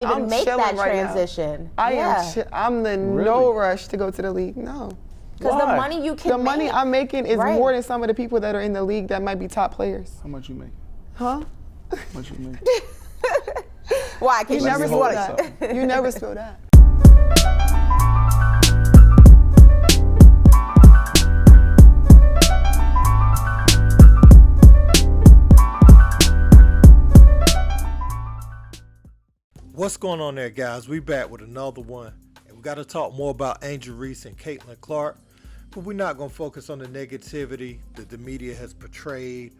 I'm make that chilling right transition. now. I'm in no rush to go to the league. No. Because the money you can The money I'm making is Right. more than some of the people that are in the league that might be top players. How much you make? Huh? How much you make? Why? You Because never me spill hold that. something. You never spill that. What's going on there, guys? We back with another one, and we got to talk more about Angel Reese and Caitlin Clark, but we're not going to focus on the negativity that the media has portrayed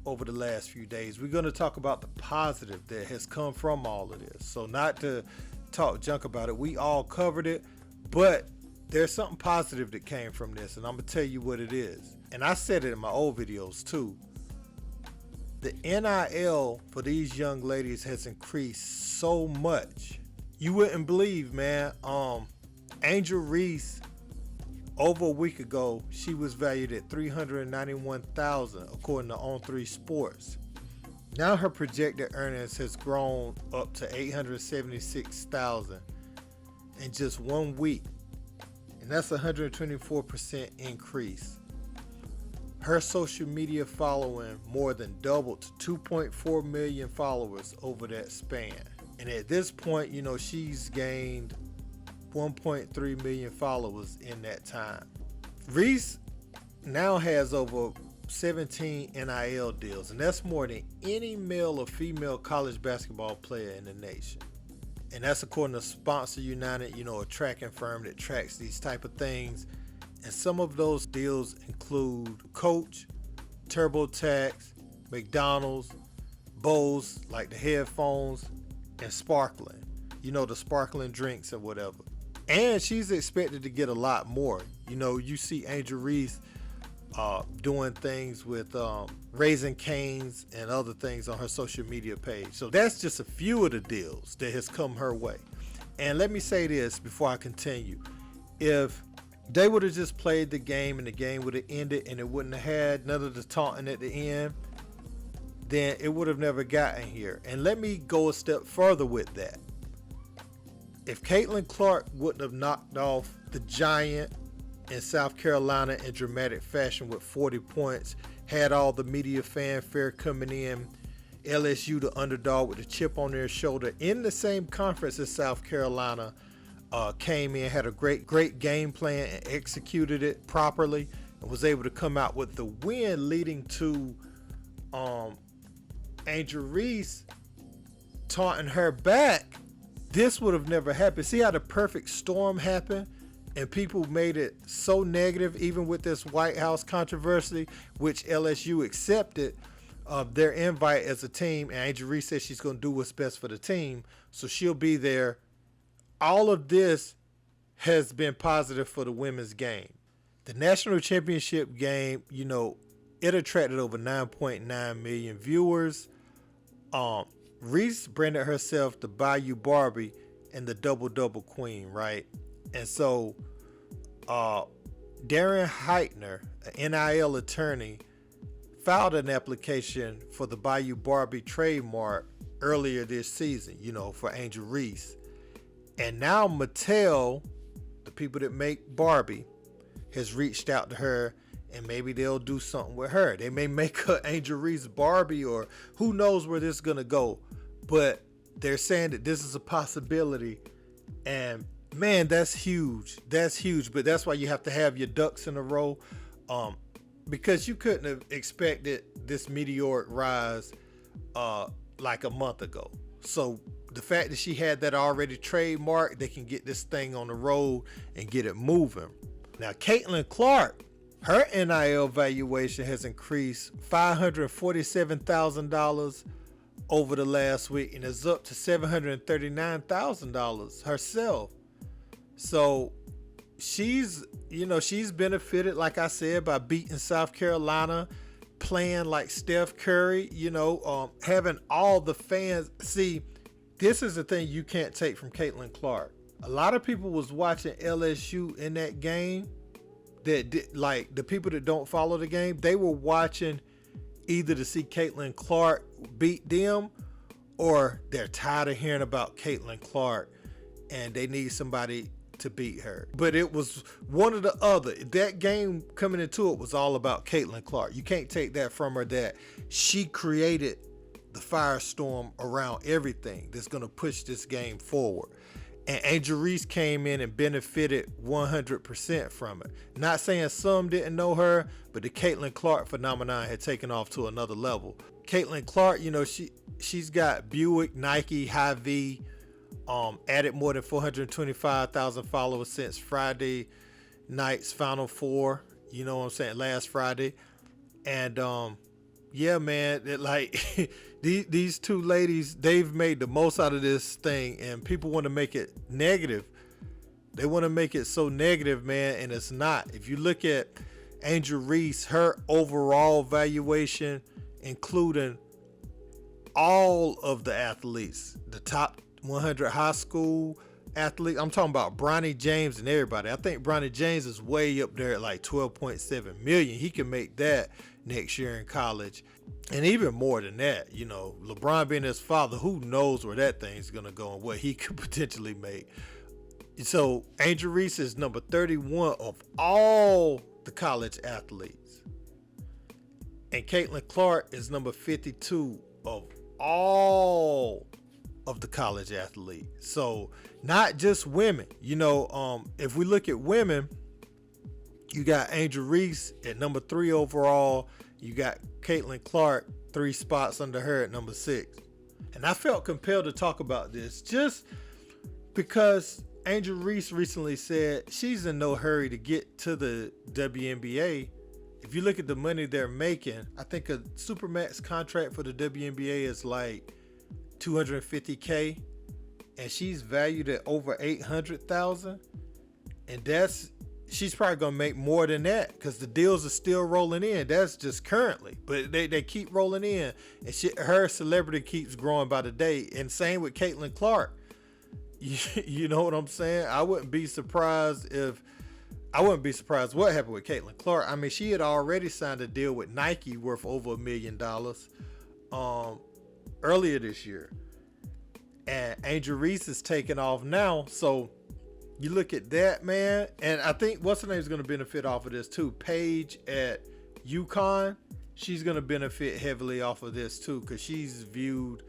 over the last few days. We're going to talk about the positive that has come from all of this. So not to talk junk about it, we all covered it, but there's something positive that came from this, and I'm going to tell you what it is. And I said it in my old videos too. The NIL for these young ladies has increased so much. You wouldn't believe, man. Angel Reese, over a week ago, she was valued at $391,000 according to On3 Sports. Now her projected earnings has grown up to $876,000 in just 1 week, and that's a 124% increase. Her social media following more than doubled to 2.4 million followers over that span. And at this point, you know, she's gained 1.3 million followers in that time. Reese now has over 17 NIL deals, and that's more than any male or female college basketball player in the nation. And that's according to Sponsor United, you know, a tracking firm that tracks these type of things. And some of those deals include Coach, TurboTax, McDonald's, Bose, like the headphones, and Sparkling. You know, the sparkling drinks or whatever. And she's expected to get a lot more. You know, you see Angel Reese doing things with Raising Cane's and other things on her social media page. So that's just a few of the deals that has come her way. And let me say this before I continue. If they would have just played the game and the game would have ended and it wouldn't have had none of the taunting at the end, then it would have never gotten here. And let me go a step further with that. If Caitlin Clark wouldn't have knocked off the Giant in South Carolina in dramatic fashion with 40 points, had all the media fanfare coming in, LSU the underdog with a chip on their shoulder in the same conference as South Carolina, came in, had a great game plan and executed it properly and was able to come out with the win, leading to Angel Reese taunting her back, this would have never happened. See how the perfect storm happened and people made it so negative, even with this White House controversy, which LSU accepted their invite as a team, and Angel Reese says she's going to do what's best for the team, so she'll be there. All of this has been positive for the women's game. The national championship game, you know, it attracted over 9.9 million viewers. Reese branded herself the Bayou Barbie and the Double Queen, right? And so Darren Heitner, an NIL attorney, filed an application for the Bayou Barbie trademark earlier this season, you know, for Angel Reese. And now Mattel, the people that make Barbie, has reached out to her, and maybe they'll do something with her. They may make her Angel Reese Barbie, or who knows where this is going to go. But they're saying that this is a possibility. And man, that's huge. That's huge. But that's why you have to have your ducks in a row, because you couldn't have expected this meteoric rise like a month ago. So the fact that she had that already trademarked, they can get this thing on the road and get it moving. Now, Caitlin Clark, her NIL valuation has increased $547,000 over the last week and is up to $739,000 herself. So she's benefited, like I said, by beating South Carolina, playing like Steph Curry, having all the fans. See, this is the thing you can't take from Caitlin Clark. A lot of people was watching LSU in that game like the people that don't follow the game, they were watching either to see Caitlin Clark beat them or they're tired of hearing about Caitlin Clark and they need somebody to beat her. But it was one or the other. That game coming into it was all about Caitlin Clark. You can't take that from her, that she created the firestorm around everything that's going to push this game forward. And Angel Reese came in and benefited 100% from it. Not saying some didn't know her, but the Caitlin Clark phenomenon had taken off to another level. Caitlin Clark, you know, she's got Buick, Nike, Hy-Vee, added more than 425,000 followers since Friday night's Final Four, you know what I'm saying, last Friday. And yeah, man, like these two ladies, they've made the most out of this thing, and people want to make it negative. They want to make it so negative, man, and it's not. If you look at Angel Reese, her overall valuation, including all of the athletes, the top 100 high school athletes, I'm talking about Bronny James and everybody. I think Bronny James is way up there at like 12.7 million. He can make that next year in college, and even more than that. You know, LeBron being his father, who knows where that thing's gonna go and what he could potentially make. So Angel Reese is number 31 of all the college athletes, and Caitlin Clark is number 52 of all of the college athletes. So not just women, you know, if we look at women, you got Angel Reese at number 3 overall. You got Caitlin Clark 3 spots under her at number 6. And I felt compelled to talk about this just because Angel Reese recently said she's in no hurry to get to the WNBA. If you look at the money they're making, I think a Supermax contract for the WNBA is like $250K, and she's valued at over $800,000, and she's probably gonna make more than that because the deals are still rolling in. That's just currently, but they keep rolling in, and her celebrity keeps growing by the day. And same with Caitlin Clark. You know what I'm saying? I wouldn't be surprised what happened with Caitlin Clark. I mean, she had already signed a deal with Nike worth over $1 million earlier this year, and Angel Reese is taking off now. So you look at that, man, and I think what's her name is going to benefit off of this too. Paige at UConn, she's going to benefit heavily off of this too, because she's viewed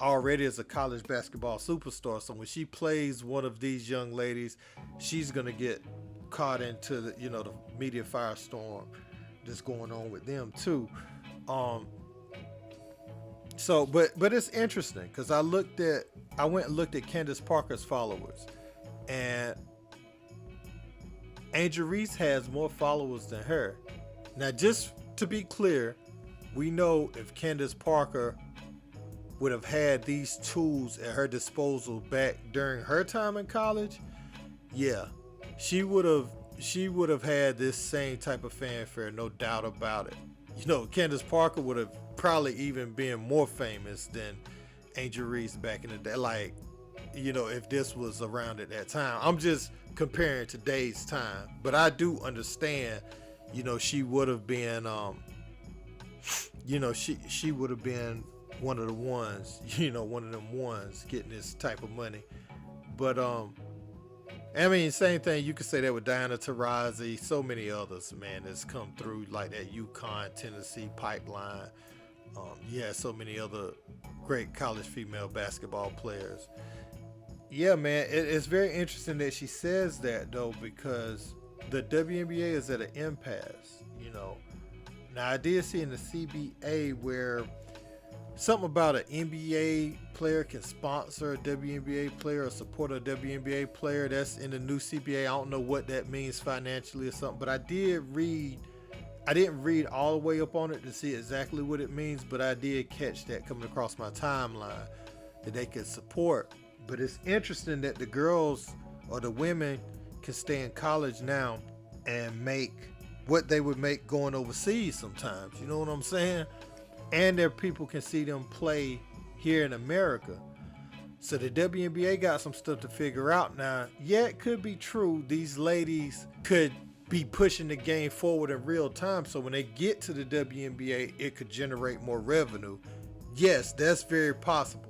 already as a college basketball superstar. So when she plays one of these young ladies, she's going to get caught into the, you know, the media firestorm that's going on with them too. So, but it's interesting because I went and looked at Candace Parker's followers, and Angel Reese has more followers than her. Now, just to be clear, we know if Candace Parker would have had these tools at her disposal back during her time in college, yeah, she would have had this same type of fanfare, no doubt about it. You know, Candace Parker would have probably even been more famous than Angel Reese back in the day. Like, you know, if this was around at that time. I'm just comparing today's time. But I do understand, you know, she would have been, you know, she would have been one of the ones, you know, one of them ones getting this type of money. But, I mean, same thing, you could say that with Diana Taurasi, so many others, man, that's come through, like that UConn, Tennessee pipeline. Yeah, so many other great college female basketball players. Yeah, man, it's very interesting that she says that, though, because the WNBA is at an impasse, you know. Now, I did see in the CBA where something about an NBA player can sponsor a WNBA player or support a WNBA player. That's in the new CBA. I don't know what that means financially or something, but I didn't read all the way up on it to see exactly what it means, but I did catch that coming across my timeline that they could support. But it's interesting that the girls or the women can stay in college now and make what they would make going overseas sometimes. You know what I'm saying? And their people can see them play here in America. So the WNBA got some stuff to figure out now. Yeah, it could be true. These ladies could be pushing the game forward in real time. So when they get to the WNBA, it could generate more revenue. Yes, that's very possible.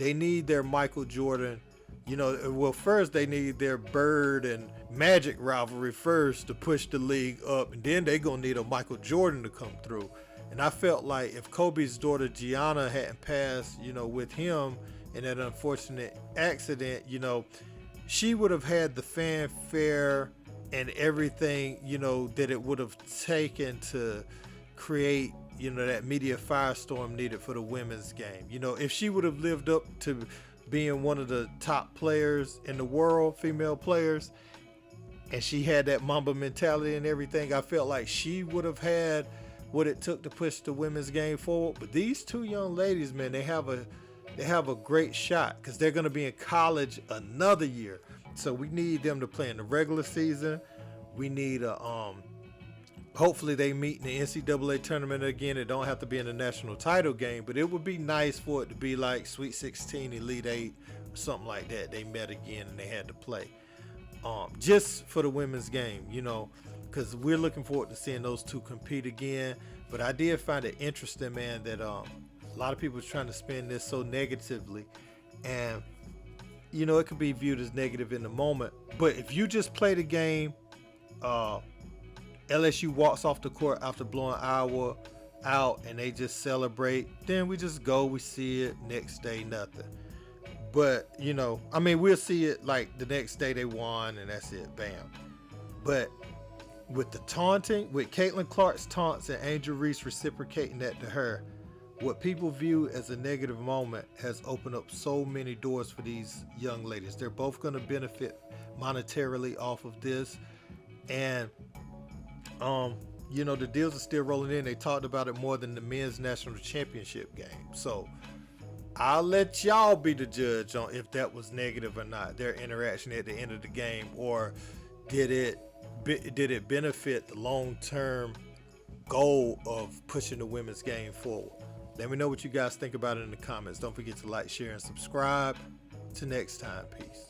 They need their Michael Jordan. Well, first they need their Bird and Magic rivalry first to push the league up, and then they gonna need a Michael Jordan to come through. And I felt like if Kobe's daughter Gianna hadn't passed, with him in that unfortunate accident, she would have had the fanfare and everything, that it would have taken to create, that media firestorm needed for the women's game. If she would have lived up to being one of the top players in the world, female players, and she had that Mamba mentality and everything, I felt like she would have had what it took to push the women's game forward. But these two young ladies, man, they have a great shot because they're going to be in college another year. So we need them to play in the regular season. We need hopefully they meet in the NCAA tournament again. It don't have to be in the national title game, but it would be nice for it to be like Sweet 16, Elite 8, or something like that. They met again and they had to play. Just for the women's game, because we're looking forward to seeing those two compete again. But I did find it interesting, man, that a lot of people are trying to spin this so negatively, and it could be viewed as negative in the moment. But if you just play the game, LSU walks off the court after blowing Iowa out and they just celebrate, then we just go, we see it, next day nothing. But we'll see it like the next day they won and that's it, bam. But with the taunting, with Caitlin Clark's taunts and Angel Reese reciprocating that to her, what people view as a negative moment has opened up so many doors for these young ladies. They're both going to benefit monetarily off of this. And, the deals are still rolling in. They talked about it more than the men's national championship game. So I'll let y'all be the judge on if that was negative or not, their interaction at the end of the game, or did it benefit the long-term goal of pushing the women's game forward? Let me know what you guys think about it in the comments. Don't forget to like, share, and subscribe. Till next time, peace.